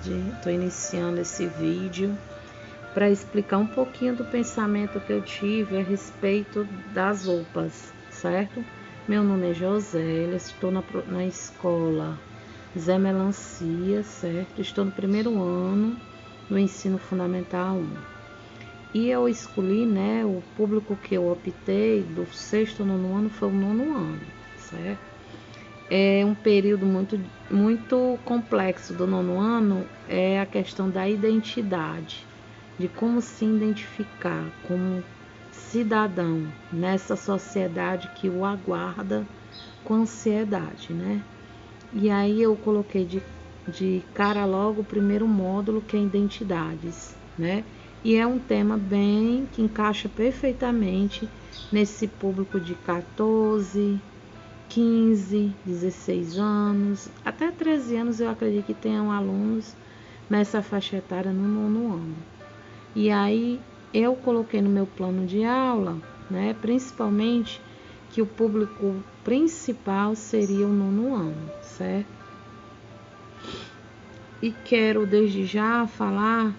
tarde. Estou iniciando esse vídeo para explicar um pouquinho do pensamento que eu tive a respeito das roupas, certo? Meu nome é Josélia, estou na escola Zé Melancia, certo? Estou no primeiro ano do ensino fundamental 1. E eu escolhi, o público que eu optei do 6º ao 9º ano foi o 9º ano, certo? É um período muito complexo do 9º ano, é a questão da identidade, de como se identificar como cidadão nessa sociedade que o aguarda com ansiedade, né? E aí eu coloquei de cara logo o primeiro módulo, que é identidades, né? E é um tema que encaixa perfeitamente nesse público de 14, 15, 16 anos, até 13 anos eu acredito que tenham alunos nessa faixa etária no 9º ano. E aí eu coloquei no meu plano de aula, principalmente que o público principal seria o 9º ano, certo? E quero desde já falar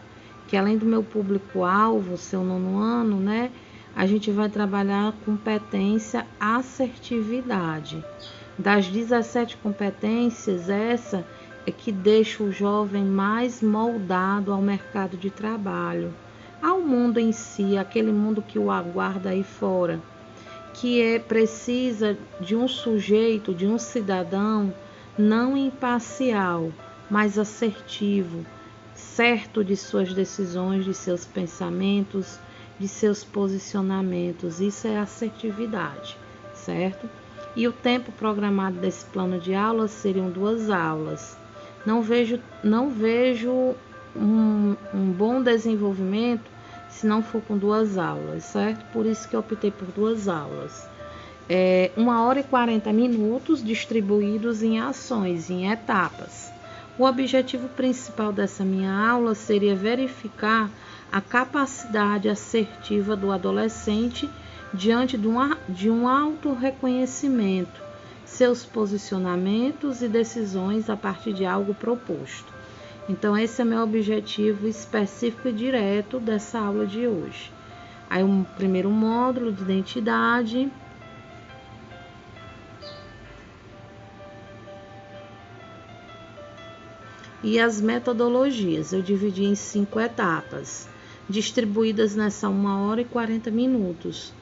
que além do meu público-alvo ser o 9º ano, a gente vai trabalhar competência, assertividade. Das 17 competências, essa é que deixa o jovem mais moldado ao mercado de trabalho, ao mundo em si, aquele mundo que o aguarda aí fora, que precisa de um sujeito, de um cidadão não imparcial, mas assertivo, certo de suas decisões, de seus pensamentos, de seus posicionamentos. Isso é assertividade, certo? E o tempo programado desse plano de aula seriam 2 aulas. Não vejo um bom desenvolvimento se não for com 2 aulas, certo? Por isso que eu optei por 2 aulas. 1h e 40 minutos distribuídos em ações, em etapas. O objetivo principal dessa minha aula seria verificar a capacidade assertiva do adolescente diante de um autorreconhecimento, seus posicionamentos e decisões a partir de algo proposto. Então, esse é meu objetivo específico e direto dessa aula de hoje. Aí, um primeiro módulo de identidade. E as metodologias, eu dividi em 5 etapas, distribuídas nessa 1h e 40 minutos.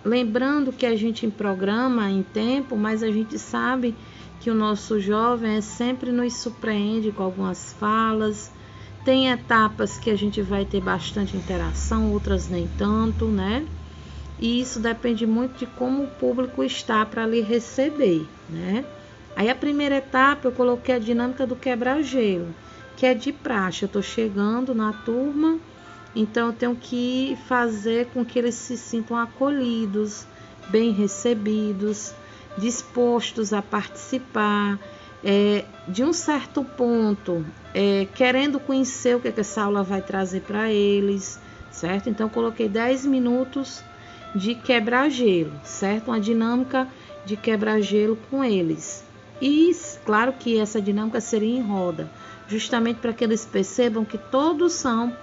Lembrando que a gente programa em tempo, mas a gente sabe que o nosso jovem sempre nos surpreende com algumas falas. Tem etapas que a gente vai ter bastante interação, outras nem tanto, E isso depende muito de como o público está para lhe receber, Aí a primeira etapa eu coloquei a dinâmica do quebra-gelo, que é de praxe. Eu estou chegando na turma, então eu tenho que fazer com que eles se sintam acolhidos, bem recebidos, dispostos a participar, de um certo ponto, querendo conhecer o que essa aula vai trazer para eles, certo? Então eu coloquei 10 minutos de quebra-gelo, certo? Uma dinâmica de quebra-gelo com eles. E claro que essa dinâmica seria em roda, justamente para que eles percebam que todos são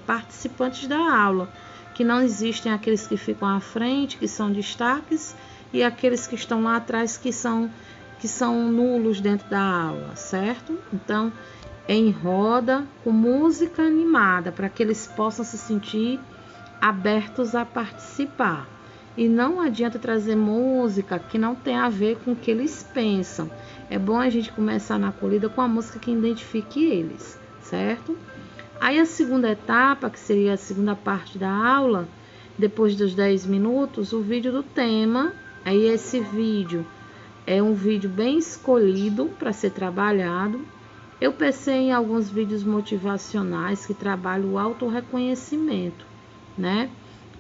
participantes da aula, que não existem aqueles que ficam à frente, que são destaques, e aqueles que estão lá atrás que são nulos dentro da aula, certo? Então, em roda, com música animada, para que eles possam se sentir abertos a participar. E não adianta trazer música que não tem a ver com o que eles pensam. É bom a gente começar na acolhida com a música que identifique eles, certo? Aí a segunda etapa, que seria a segunda parte da aula, depois dos 10 minutos, o vídeo do tema. Aí esse vídeo é um vídeo bem escolhido para ser trabalhado. Eu pensei em alguns vídeos motivacionais que trabalham o autorreconhecimento,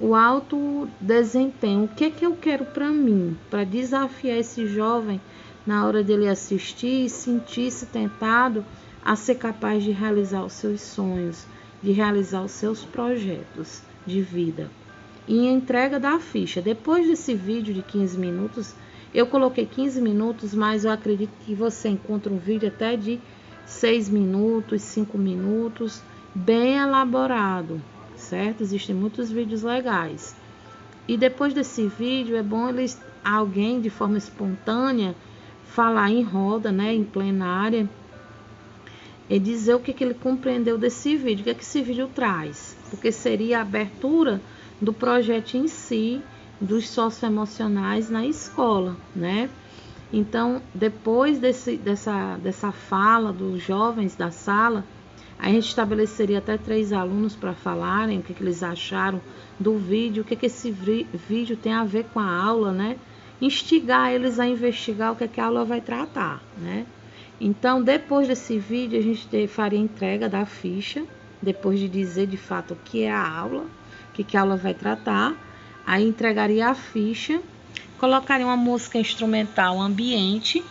O alto desempenho, o que eu quero para mim, para desafiar esse jovem na hora dele assistir e sentir-se tentado a ser capaz de realizar os seus sonhos, de realizar os seus projetos de vida. E entrega da ficha. Depois desse vídeo de 15 minutos, eu coloquei 15 minutos, mas eu acredito que você encontra um vídeo até de 6 minutos, 5 minutos, bem elaborado, certo? Existem muitos vídeos legais. E depois desse vídeo é bom alguém de forma espontânea falar em roda, né, em plenária, e dizer o que ele compreendeu desse vídeo, o que esse vídeo traz, porque seria a abertura do projeto em si, dos socioemocionais na escola, né? Então, depois dessa fala dos jovens da sala, a gente estabeleceria até 3 alunos para falarem o que eles acharam do vídeo, o que esse vídeo tem a ver com a aula, né? Instigar eles a investigar o que a aula vai tratar, né? Então, depois desse vídeo, a gente faria a entrega da ficha, depois de dizer de fato o que é a aula, o que a aula vai tratar. Aí entregaria a ficha, colocaria uma música instrumental ambiente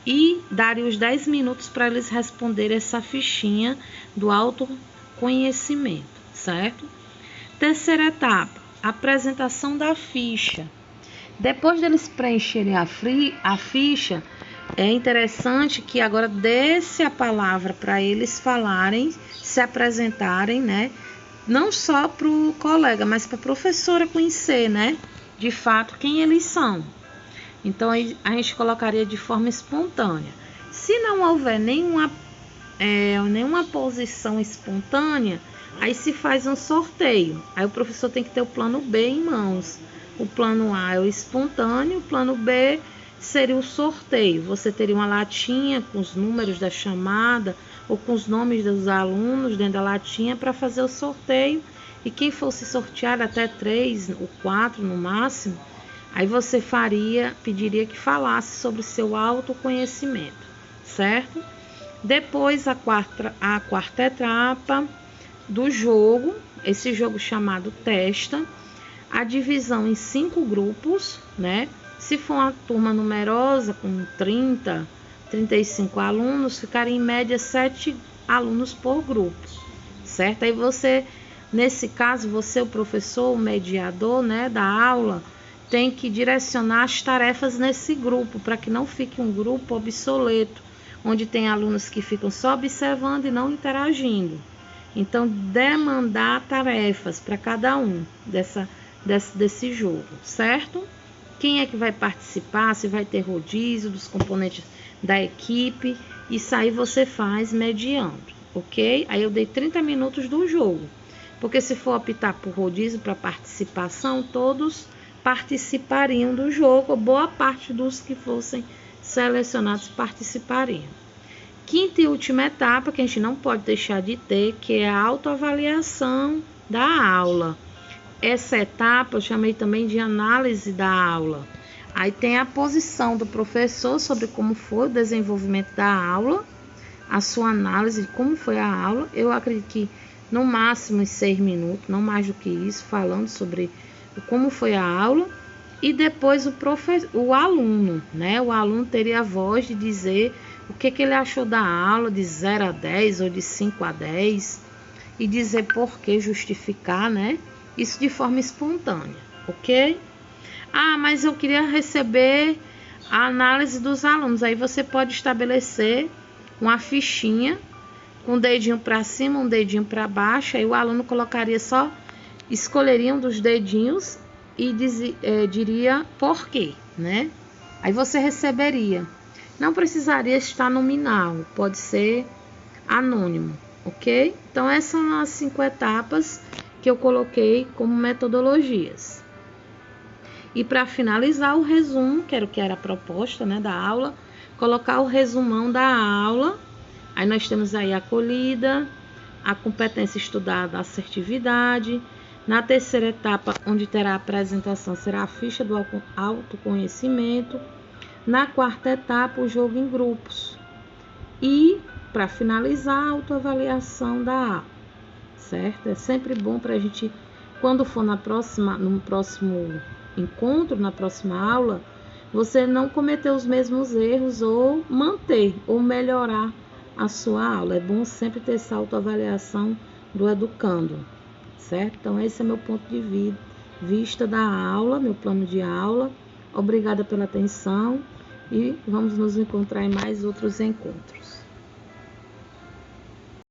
e daria os 10 minutos para eles responderem essa fichinha do autoconhecimento, certo? Terceira etapa, apresentação da ficha. Depois deles preencherem a ficha, é interessante que agora desse a palavra para eles falarem, se apresentarem, né? Não só para o colega, mas para a professora conhecer, né? De fato, quem eles são. Então, aí a gente colocaria de forma espontânea. Se não houver nenhuma posição espontânea, aí se faz um sorteio. Aí o professor tem que ter o plano B em mãos. O plano A é o espontâneo, o plano B seria o sorteio. Você teria uma latinha com os números da chamada ou com os nomes dos alunos dentro da latinha para fazer o sorteio. E quem fosse sortear até 3 ou 4 no máximo, aí você pediria que falasse sobre seu autoconhecimento, certo? Depois a quarta etapa do jogo, esse jogo chamado testa, a divisão em 5 grupos, né? Se for uma turma numerosa, com 30, 35 alunos, ficaria em média 7 alunos por grupo, certo? Aí nesse caso, o professor, o mediador, né, da aula, tem que direcionar as tarefas nesse grupo, para que não fique um grupo obsoleto, onde tem alunos que ficam só observando e não interagindo. Então, demandar tarefas para cada um desse jogo, certo? Quem é que vai participar, se vai ter rodízio dos componentes da equipe, isso aí você faz mediando, ok? Aí eu dei 30 minutos do jogo, porque se for optar por rodízio para participação, todos participariam do jogo, ou boa parte dos que fossem selecionados participariam. Quinta e última etapa, que a gente não pode deixar de ter, que é a autoavaliação da aula. Essa etapa eu chamei também de análise da aula. Aí tem a posição do professor sobre como foi o desenvolvimento da aula, a sua análise de como foi a aula. Eu acredito que no máximo em 6 minutos, não mais do que isso, falando sobre como foi a aula. E depois o aluno, né? O aluno teria a voz de dizer o que ele achou da aula, de 0 a 10 ou de 5 a 10, e dizer por que, justificar, né? Isso de forma espontânea, ok? Ah, mas eu queria receber a análise dos alunos. Aí você pode estabelecer uma fichinha com um dedinho para cima, um dedinho para baixo. Aí o aluno escolheria um dos dedinhos e diria por quê, né? Aí você receberia. Não precisaria estar nominal, pode ser anônimo, ok? Então essas são as 5 etapas que eu coloquei como metodologias. E para finalizar o resumo, que era a proposta, né, da aula, colocar o resumão da aula. Aí nós temos aí a acolhida, a competência estudada, a assertividade. Na terceira etapa, onde terá a apresentação, será a ficha do autoconhecimento. Na quarta etapa, o jogo em grupos. E, para finalizar, a autoavaliação da aula, certo? É sempre bom para a gente, quando for no próximo encontro, na próxima aula, você não cometer os mesmos erros ou manter ou melhorar a sua aula. É bom sempre ter essa autoavaliação do educando, certo? Então, esse é meu ponto de vista da aula, meu plano de aula. Obrigada pela atenção e vamos nos encontrar em mais outros encontros.